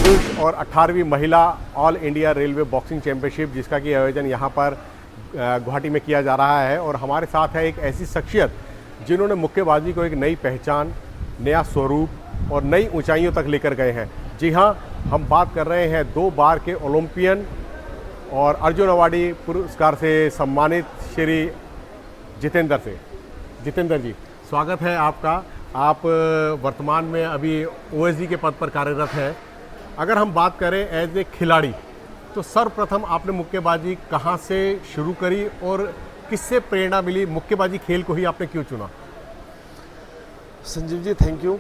पुरुष और 18वीं महिला all India railway boxing championship, जिसका कि आयोजन यहाँ पर गुवाहाटी में किया जा रहा है। और हमारे साथ है एक ऐसी शख्सियत जिन्होंने मुक्केबाजी को एक नई पहचान, नया स्वरूप और नई ऊंचाइयों तक लेकर गए हैं। जी हाँ, हम बात कर रहे हैं 2 बार के ओलंपियन और अर्जुन अवार्डी पुरस्कार से सम्मानित श्री जितेंद्र से। जितेंद्र जी, स्वागत है आपका। आप वर्तमान में अभी ओएसडी के पद पर कार्यरत हैं। अगर हम बात करें एज ए खिलाड़ी, तो सर्वप्रथम आपने मुक्केबाजी कहाँ से शुरू करी और किससे प्रेरणा मिली? मुक्केबाजी खेल को ही आपने क्यों चुना? Sanjeev ji, thank you.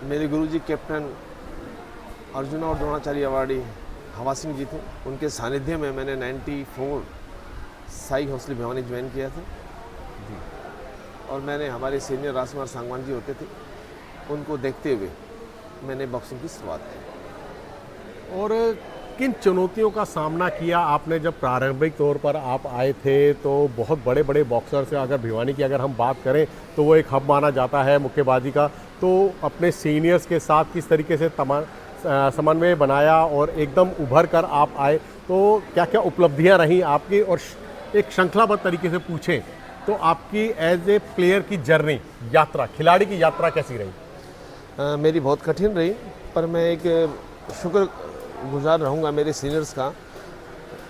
मेरे गुरुजी कैप्टन अर्जुन और द्रोणाचार्य अवार्डी हवा सिंह जी थे। उनके सानिध्य में मैंने 94 साई हौसली भिवानी ज्वाइन किया था जी। और मैंने हमारे सीनियर राजकुमार सांगवान जी होते थे, उनको देखते हुए मैंने बॉक्सिंग की शुरुआत की। और किन चुनौतियों का सामना किया आपने? जब प्रारंभिक तौर पर आप आए थे तो बहुत बड़े बड़े बॉक्सर से, अगर भिवानी की अगर हम बात करें तो वो एक हब माना जाता है मुक्केबाजी का। तो अपने सीनियर्स के साथ किस तरीके से समन्वय बनाया और एकदम उभर कर आप आए, तो क्या क्या उपलब्धियां रहीं आपकी? और एक श्रृंखलाबद्ध तरीके से पूछें तो आपकी एज ए प्लेयर की जर्नी, यात्रा, खिलाड़ी की यात्रा कैसी रही? मेरी बहुत कठिन रही, पर मैं एक शुक्रगुजार रहूँगा मेरे सीनियर्स का,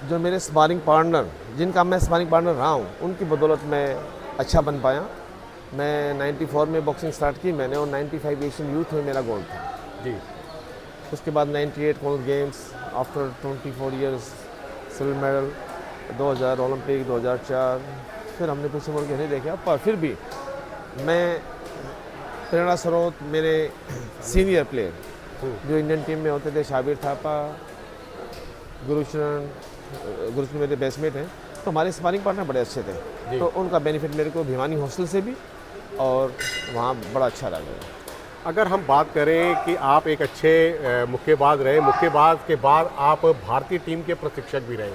जो मेरे स्पारिंग पार्टनर, जिनका मैं स्पारिंग पार्टनर रहा हूँ, उनकी बदौलत मैं अच्छा बन पाया। मैं 94 में बॉक्सिंग स्टार्ट की मैंने, और 95 एशियन यूथ में मेरा गोल्ड था जी। उसके बाद 98 Commonwealth games, after 24 years silver medal, 2000 Olympic, 2004। फिर हमने पीछे मुड़ के नहीं देखा, पर फिर भी मैं प्रेरणा स्रोत मेरे सीनियर प्लेयर जो इंडियन टीम में होते थे, शाबिर थापा, गुरुचरण मेरे बेस्टमेट हैं, तो हमारे स्पारिंग पार्टनर बड़े अच्छे थे। तो उनका बेनिफिट मेरे को भिवानी हॉस्टल से भी और वहाँ बड़ा अच्छा लगा। अगर हम बात करें कि आप एक अच्छे मुक्केबाज रहे, मुक्केबाज के बाद आप भारतीय टीम के प्रशिक्षक भी रहे,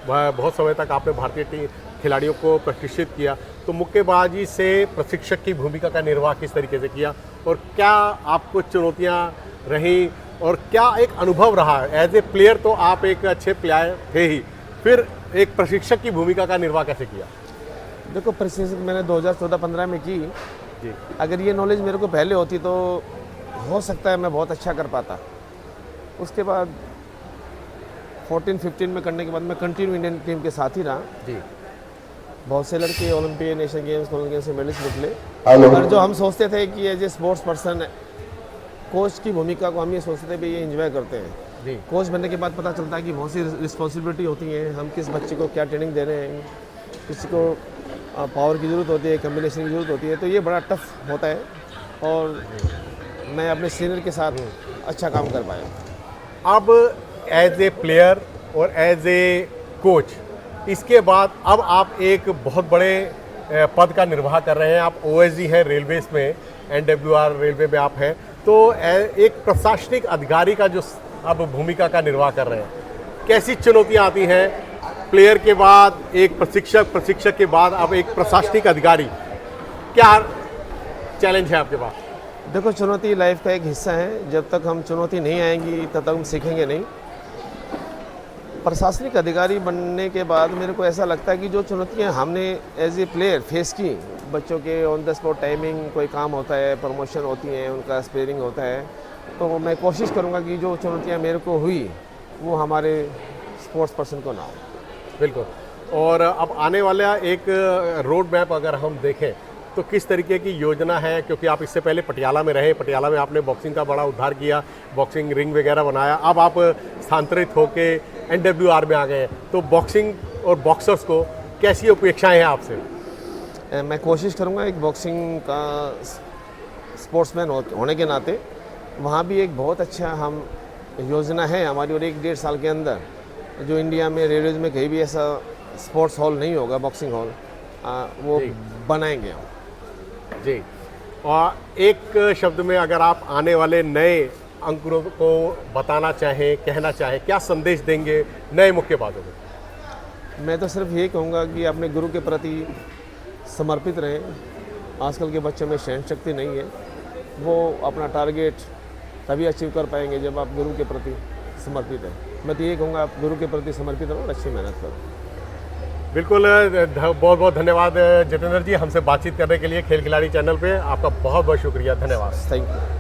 बहुत समय तक आपने भारतीय टीम खिलाड़ियों को प्रशिक्षित किया, तो मुक्केबाजी से प्रशिक्षक की भूमिका का निर्वाह किस तरीके से किया और क्या आपको चुनौतियां रहीं और क्या एक अनुभव रहा? एज ए प्लेयर तो आप एक अच्छे प्लेयर थे ही, फिर एक प्रशिक्षक की भूमिका का निर्वाह कैसे किया? देखो, प्रशिक्षक मैंने 2014-15 में की जी। अगर ये नॉलेज मेरे को पहले होती तो हो सकता है मैं बहुत अच्छा कर पाता। उसके बाद 14-15 में करने के बाद मैं कंटिन्यू इंडियन टीम के साथ ही रहा जी। बहुत से लड़के Olympian, Asian Games, Commonwealth Games से मेडल्स निकले। पर जो हम सोचते थे कि as a sports person, coach की भूमिका को हम ये सोचते थे भी ये एंजॉय करते हैं जी। कोच बनने के बाद पता चलता है कि बहुत सी रिस्पॉन्सिबिलिटी होती है। हम किस बच्चे को क्या ट्रेनिंग दे रहे हैं, किसी को पावर की ज़रूरत होती है, कम्बिनेशन की ज़रूरत होती है, तो ये बड़ा टफ होता है। और मैं अपने सीनियर के साथ अच्छा काम कर पाया। अब एज ए प्लेयर और एज ए कोच, इसके बाद अब आप एक बहुत बड़े पद का निर्वाह कर रहे हैं। आप ओएसडी हैं रेलवेज में, एनडब्ल्यूआर रेलवे में आप हैं, तो एक प्रशासनिक अधिकारी का जो अब भूमिका का निर्वाह कर रहे हैं, कैसी चुनौतियां आती हैं? प्लेयर के बाद एक प्रशिक्षक, प्रशिक्षक के बाद अब एक प्रशासनिक अधिकारी, क्या चैलेंज है आपके पास? देखो, चुनौती लाइफ का एक हिस्सा है। जब तक हम चुनौती नहीं आएंगी तब तक हम सीखेंगे नहीं। प्रशासनिक अधिकारी बनने के बाद मेरे को ऐसा लगता है कि जो चुनौतियां हमने एज ए प्लेयर फेस की, बच्चों के ऑन द स्पॉट टाइमिंग, कोई काम होता है, प्रमोशन होती है, उनका स्पेयरिंग होता है, तो मैं कोशिश करूंगा कि जो चुनौतियां मेरे को हुई वो हमारे स्पोर्ट्स पर्सन को ना हो। बिल्कुल। और अब आने वाला एक रोड मैप अगर हम देखें तो किस तरीके की योजना है? क्योंकि आप इससे पहले पटियाला में रहे, पटियाला में आपने बॉक्सिंग का बड़ा उद्धार किया, बॉक्सिंग रिंग वगैरह बनाया, अब आप स्थानांतरित होके एनडब्ल्यूआर में आ गए हैं, तो बॉक्सिंग और बॉक्सर्स को कैसी अपेक्षाएं हैं आपसे? मैं कोशिश करूंगा एक बॉक्सिंग का स्पोर्ट्समैन होने के नाते वहाँ भी एक बहुत अच्छा हम योजना है हमारी, और 1-1.5 साल के अंदर जो इंडिया में रेलवेज में कहीं भी ऐसा स्पोर्ट्स हॉल नहीं होगा, बॉक्सिंग हॉल, वो बनाएंगे हम जी। और एक शब्द में अगर आप आने वाले नए अंकुरों को बताना चाहें, कहना चाहें, क्या संदेश देंगे नए मुक्केबाजों को? मैं तो सिर्फ ये कहूँगा कि अपने गुरु के प्रति समर्पित रहें। आजकल के बच्चों में सहन शक्ति नहीं है, वो अपना टारगेट तभी अचीव कर पाएंगे जब आप गुरु के प्रति समर्पित हैं। मैं तो यही कहूँगा, आप गुरु के प्रति समर्पित रहो और अच्छी मेहनत करो। बिल्कुल, बहुत बहुत धन्यवाद जितेंद्र जी, हमसे बातचीत करने के लिए खेल खिलाड़ी चैनल पे। आपका बहुत बहुत शुक्रिया, धन्यवाद। Thank you.